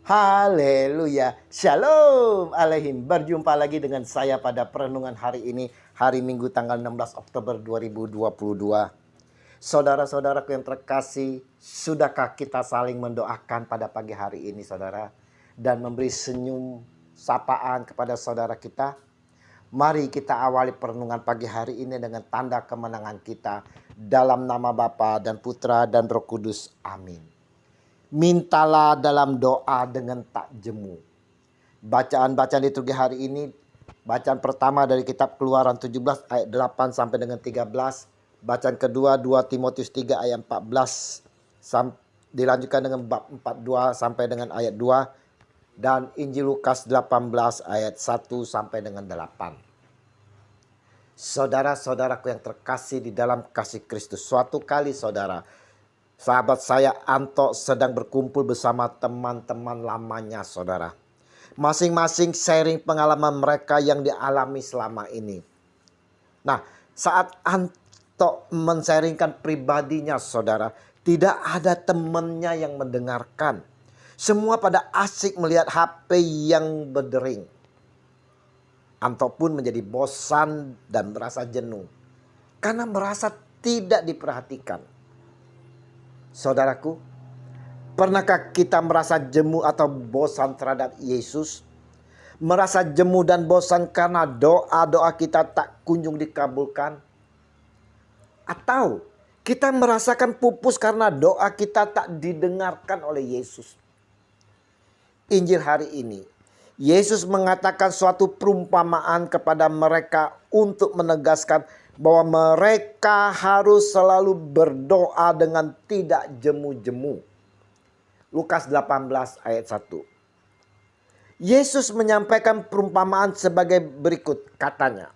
Haleluya. Shalom aleihim. Berjumpa lagi dengan saya pada perenungan hari ini. Hari Minggu tanggal 16 Oktober 2022. Saudara-saudaraku yang terkasih, sudahkah kita saling mendoakan pada pagi hari ini saudara? Dan memberi senyum sapaan kepada saudara kita? Mari kita awali perenungan pagi hari ini dengan tanda kemenangan kita. Dalam nama Bapa dan Putra dan Roh Kudus. Amin. Mintalah dalam doa dengan tak jemu. Bacaan-bacaan liturgi hari ini, bacaan pertama dari kitab Keluaran 17 ayat 8 sampai dengan 13. Bacaan kedua 2 Timotius 3 ayat 14. Dilanjutkan dengan bab 42 sampai dengan ayat 2. Dan Injil Lukas 18 ayat 1 sampai dengan 8. Saudara-saudaraku yang terkasih di dalam kasih Kristus. Suatu kali saudara, sahabat saya Anto sedang berkumpul bersama teman-teman lamanya saudara. Masing-masing sharing pengalaman mereka yang dialami selama ini. Nah, saat Anto men-sharingkan pribadinya saudara, tidak ada temannya yang mendengarkan. Semua pada asik melihat HP yang berdering. Anto pun menjadi bosan dan merasa jenuh. Karena merasa tidak diperhatikan. Saudaraku, pernahkah kita merasa jemu atau bosan terhadap Yesus? Merasa jemu dan bosan karena doa-doa kita tak kunjung dikabulkan? Atau kita merasakan pupus karena doa kita tak didengarkan oleh Yesus? Injil hari ini, Yesus mengatakan suatu perumpamaan kepada mereka untuk menegaskan bahwa mereka harus selalu berdoa dengan tidak jemu-jemu. Lukas 18 ayat 1. Yesus menyampaikan perumpamaan sebagai berikut, katanya.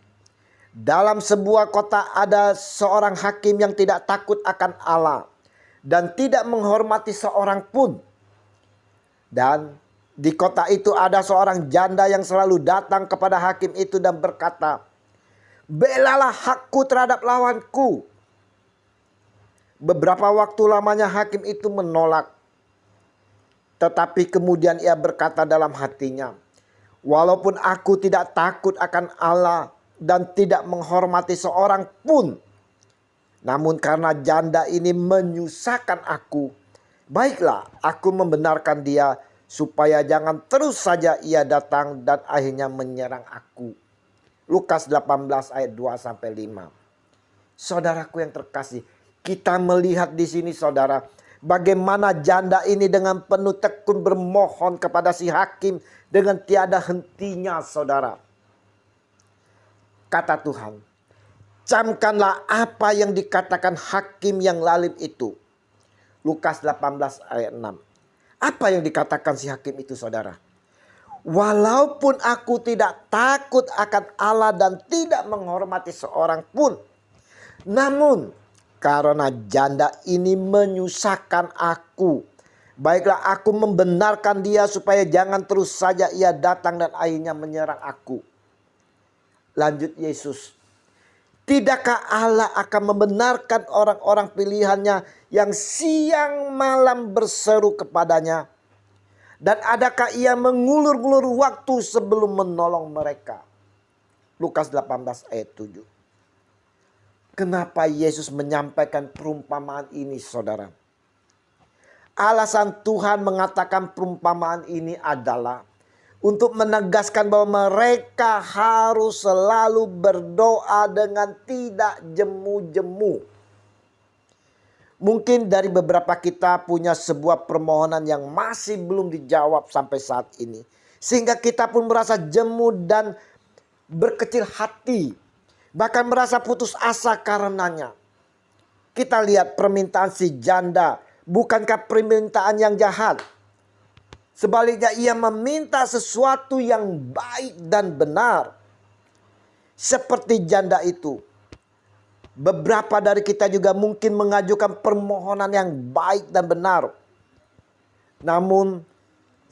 Dalam sebuah kota ada seorang hakim yang tidak takut akan Allah dan tidak menghormati seorang pun. Dan di kota itu ada seorang janda yang selalu datang kepada hakim itu dan berkata, "Belalah hakku terhadap lawanku." Beberapa waktu lamanya hakim itu menolak. Tetapi kemudian ia berkata dalam hatinya, "Walaupun aku tidak takut akan Allah dan tidak menghormati seorang pun, namun karena janda ini menyusahkan aku, baiklah aku membenarkan dia supaya jangan terus saja ia datang dan akhirnya menyerang aku." Lukas 18 ayat 2 sampai 5. Saudaraku yang terkasih, kita melihat di sini saudara, bagaimana janda ini dengan penuh tekun bermohon kepada si hakim dengan tiada hentinya saudara. Kata Tuhan, camkanlah apa yang dikatakan hakim yang lalim itu. Lukas 18 ayat 6. Apa yang dikatakan si hakim itu saudara? Walaupun aku tidak takut akan Allah dan tidak menghormati seorang pun, namun karena janda ini menyusahkan aku, baiklah aku membenarkan dia supaya jangan terus saja ia datang dan akhirnya menyerang aku. Lanjut Yesus, tidakkah Allah akan membenarkan orang-orang pilihannya yang siang malam berseru kepadanya? Dan adakah ia mengulur-ulur waktu sebelum menolong mereka? Lukas 18 ayat 7. Kenapa Yesus menyampaikan perumpamaan ini saudara? Alasan Tuhan mengatakan perumpamaan ini adalah untuk menegaskan bahwa mereka harus selalu berdoa dengan tidak jemu-jemu. Mungkin dari beberapa kita punya sebuah permohonan yang masih belum dijawab sampai saat ini. Sehingga kita pun merasa jemu dan berkecil hati. Bahkan merasa putus asa karenanya. Kita lihat permintaan si janda. Bukankah permintaan yang jahat? Sebaliknya ia meminta sesuatu yang baik dan benar. Seperti janda itu. Beberapa dari kita juga mungkin mengajukan permohonan yang baik dan benar. Namun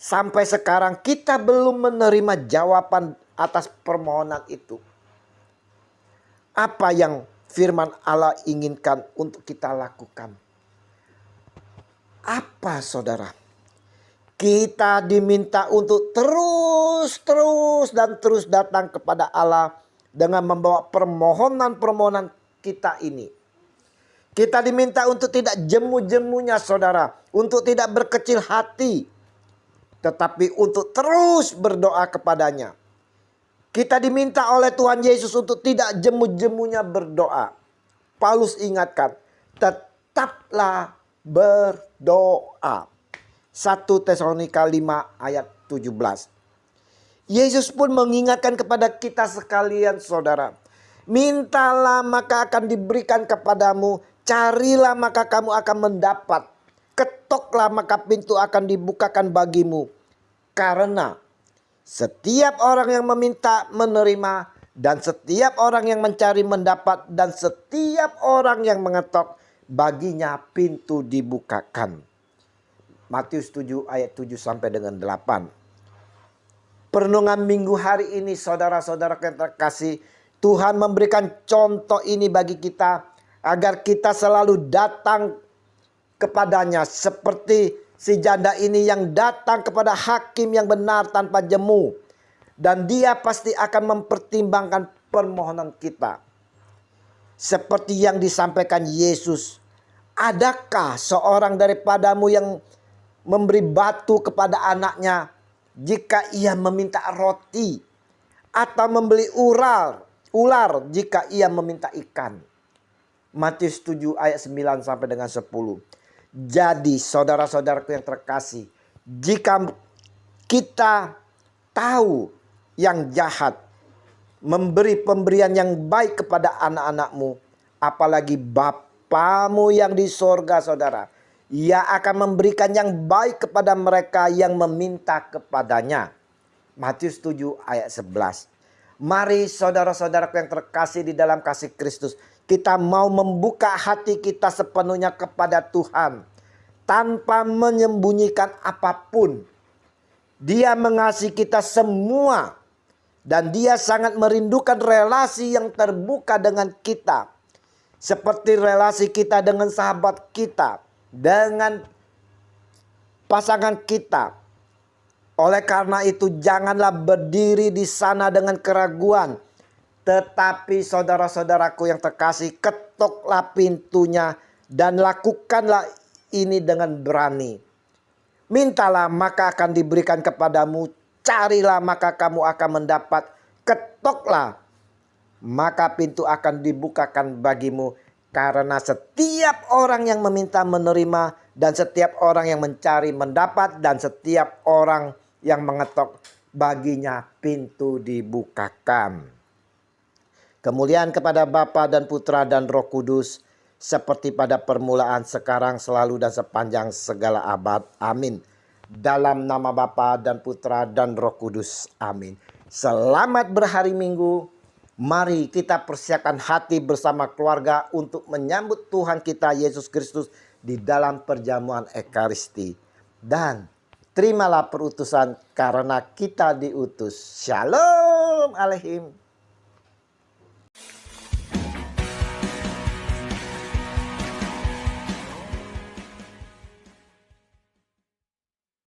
sampai sekarang kita belum menerima jawaban atas permohonan itu. Apa yang firman Allah inginkan untuk kita lakukan? Apa saudara? Kita diminta untuk terus datang kepada Allah dengan membawa permohonan-permohonan kita ini. Kita diminta untuk tidak jemu-jemunya saudara, untuk tidak berkecil hati, tetapi untuk terus berdoa kepadanya. Kita diminta oleh Tuhan Yesus untuk tidak jemu-jemunya berdoa. Paulus ingatkan, tetaplah berdoa. 1 Tesalonika 5 ayat 17. Yesus pun mengingatkan kepada kita sekalian saudara. Mintalah maka akan diberikan kepadamu. Carilah maka kamu akan mendapat. Ketoklah maka pintu akan dibukakan bagimu. Karena setiap orang yang meminta menerima. Dan setiap orang yang mencari mendapat. Dan setiap orang yang mengetok baginya pintu dibukakan. Matius 7 ayat 7 sampai dengan 8. Perenungan minggu hari ini saudara-saudara yang terkasih. Tuhan memberikan contoh ini bagi kita. Agar kita selalu datang kepadanya. Seperti si janda ini yang datang kepada hakim yang benar tanpa jemu. Dan dia pasti akan mempertimbangkan permohonan kita. Seperti yang disampaikan Yesus. Adakah seorang daripadamu yang memberi batu kepada anaknya jika ia meminta roti, atau membeli ular jika ia meminta ikan? Matius 7 ayat 9 sampai dengan 10. Jadi saudara-saudaraku yang terkasih, jika kita tahu yang jahat memberi pemberian yang baik kepada anak-anakmu, apalagi Bapamu yang di sorga saudara, Ia akan memberikan yang baik kepada mereka yang meminta kepadanya. Matius 7 ayat 11. Mari saudara-saudaraku yang terkasih di dalam kasih Kristus, kita mau membuka hati kita sepenuhnya kepada Tuhan. Tanpa menyembunyikan apapun. Dia mengasihi kita semua. Dan dia sangat merindukan relasi yang terbuka dengan kita. Seperti relasi kita dengan sahabat kita. Dengan pasangan kita. Oleh karena itu janganlah berdiri di sana dengan keraguan. Tetapi saudara-saudaraku yang terkasih, ketoklah pintunya dan lakukanlah ini dengan berani. Mintalah maka akan diberikan kepadamu. Carilah maka kamu akan mendapat. Ketoklah maka pintu akan dibukakan bagimu. Karena setiap orang yang meminta menerima, dan setiap orang yang mencari mendapat, dan setiap orang yang mengetok baginya pintu dibukakan. Kemuliaan kepada Bapa dan Putra dan Roh Kudus, seperti pada permulaan, sekarang, selalu, dan sepanjang segala abad. Amin. Dalam nama Bapa dan Putra dan Roh Kudus. Amin. Selamat berhari Minggu. Mari kita persiapkan hati bersama keluarga untuk menyambut Tuhan kita Yesus Kristus di dalam perjamuan Ekaristi. Dan terimalah perutusan karena kita diutus. Shalom Aleihim.